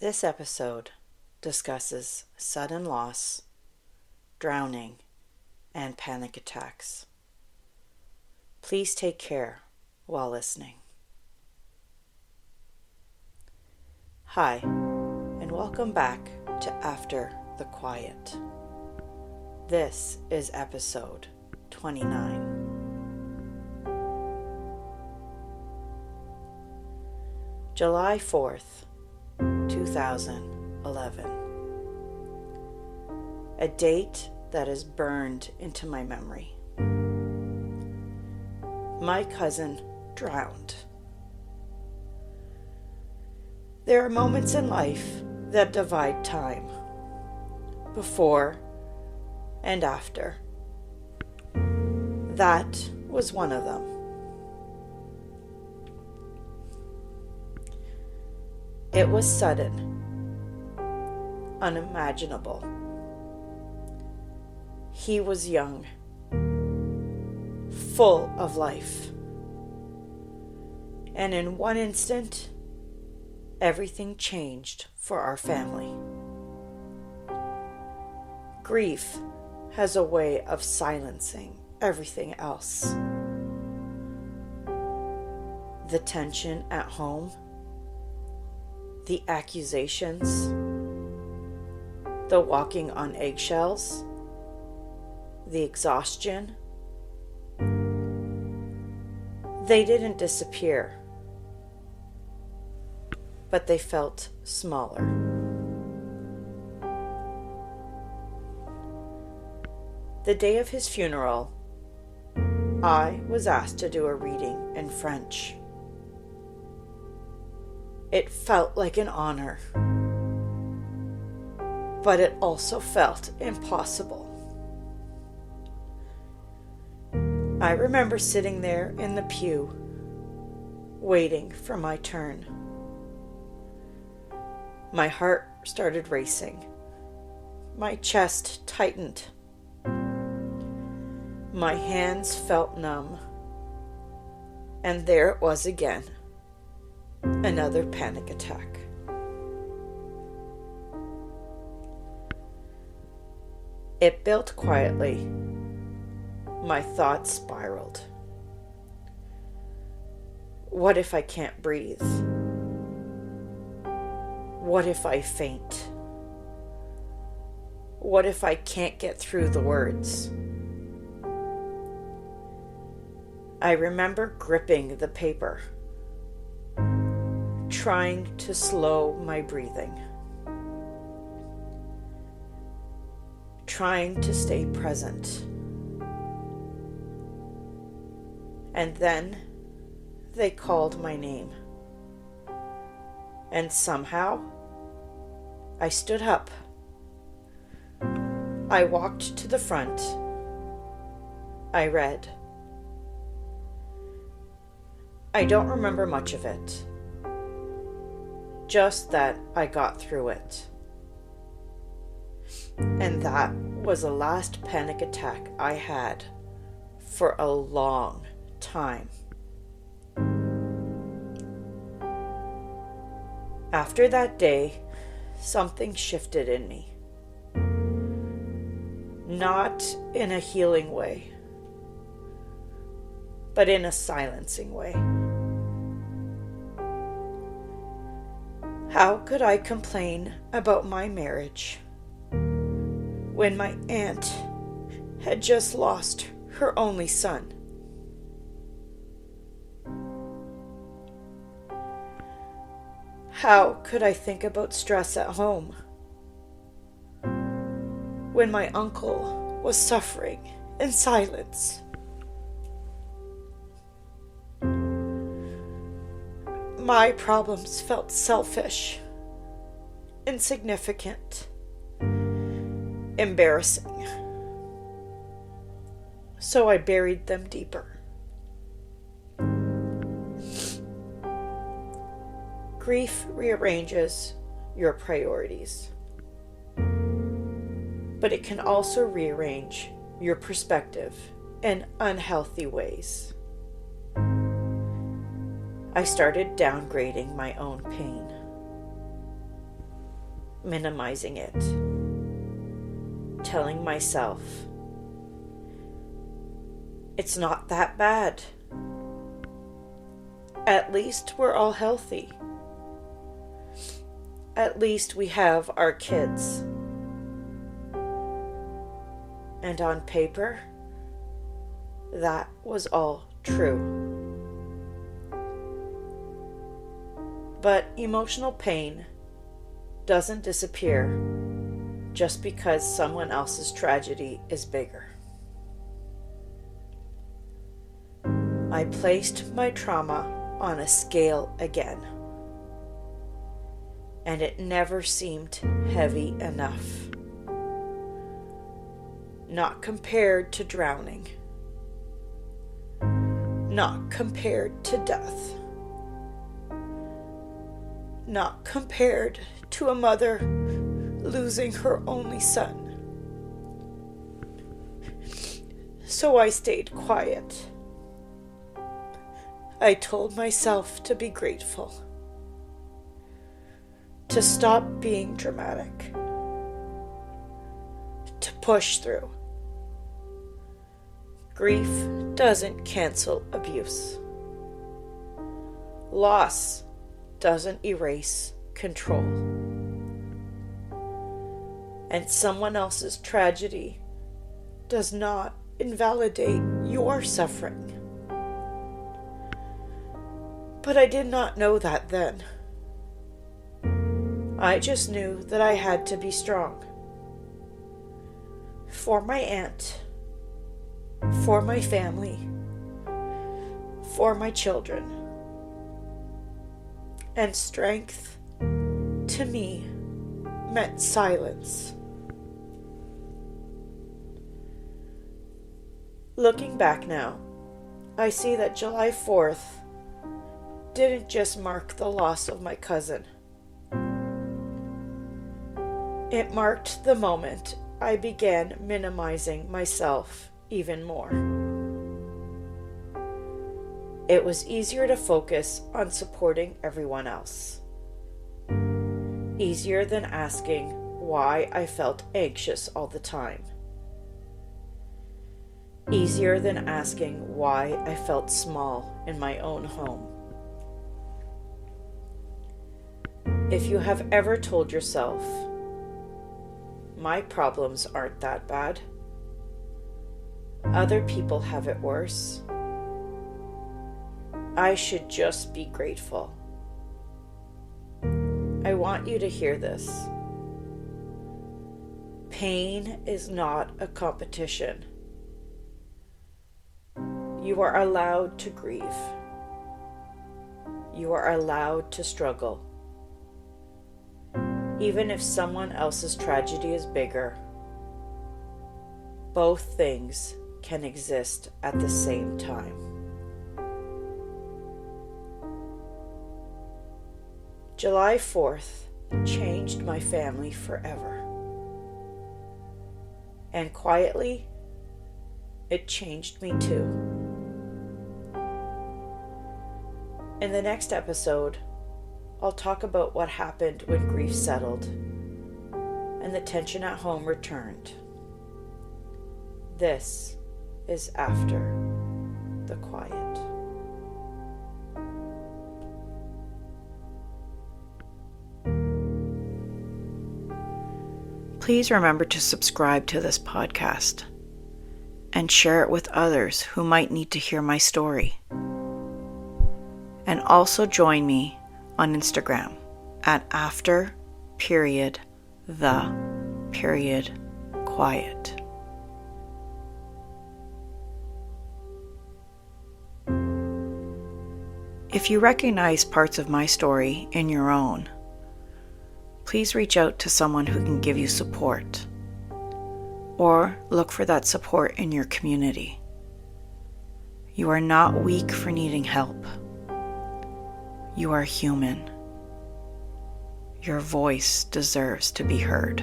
This episode discusses sudden loss, drowning, and panic attacks. Please take care while listening. Hi, and welcome back to After the Quiet. This is episode 29. July 4th, 2011. A date that is burned into my memory. My cousin drowned. There are moments in life that divide time, before and after. That was one of them. It was sudden, unimaginable. He was young, full of life. And in one instant, everything changed for our family. Grief has a way of silencing everything else. The tension at home, the accusations, the walking on eggshells, the exhaustion. They didn't disappear, but they felt smaller. The day of his funeral, I was asked to do a reading in French. It felt like an honor, but it also felt impossible. I remember sitting there in the pew, waiting for my turn. My heart started racing. My chest tightened. My hands felt numb. And there it was again. Another panic attack. It built quietly. My thoughts spiraled. What if I can't breathe? What if I faint? What if I can't get through the words? I remember gripping the paper, trying to slow my breathing, trying to stay present. And then they called my name. And somehow, I stood up. I walked to the front. I read. I don't remember much of it. Just that I got through it. And that was the last panic attack I had for a long time. After that day, something shifted in me. Not in a healing way, but in a silencing way. How could I complain about my marriage when my aunt had just lost her only son? How could I think about stress at home when my uncle was suffering in silence? My problems felt selfish, insignificant, embarrassing. So I buried them deeper. Grief rearranges your priorities, but it can also rearrange your perspective in unhealthy ways. I started downgrading my own pain. minimizing it, telling myself, it's not that bad. At least we're all healthy. At least we have our kids. And on paper, that was all true. But emotional pain doesn't disappear just because someone else's tragedy is bigger. I placed my trauma on a scale again, and it never seemed heavy enough. Not compared to drowning. Not compared to death. Not compared to a mother losing her only son. So I stayed quiet. I told myself to be grateful, to stop being dramatic, to push through. Grief doesn't cancel abuse. Loss doesn't erase control. And someone else's tragedy does not invalidate your suffering. But I did not know that then. I just knew that I had to be strong. For my aunt, for my family, for my children. And strength, to me, meant silence. Looking back now, I see that July 4th didn't just mark the loss of my cousin. It marked the moment I began minimizing myself even more. It was easier to focus on supporting everyone else. Easier than asking why I felt anxious all the time. Easier than asking why I felt small in my own home. If you have ever told yourself, my problems aren't that bad, other people have it worse, I should just be grateful. I want you to hear this. Pain is not a competition. You are allowed to grieve. You are allowed to struggle. Even if someone else's tragedy is bigger, both things can exist at the same time. July 4th changed my family forever. And quietly, it changed me too. In the next episode, I'll talk about what happened when grief settled and the tension at home returned. This is After the Quiet. Please remember to subscribe to this podcast and share it with others who might need to hear my story. And also join me on Instagram at after.the.quiet. If you recognize parts of my story in your own, please reach out to someone who can give you support, or look for that support in your community. You are not weak for needing help. You are human. Your voice deserves to be heard.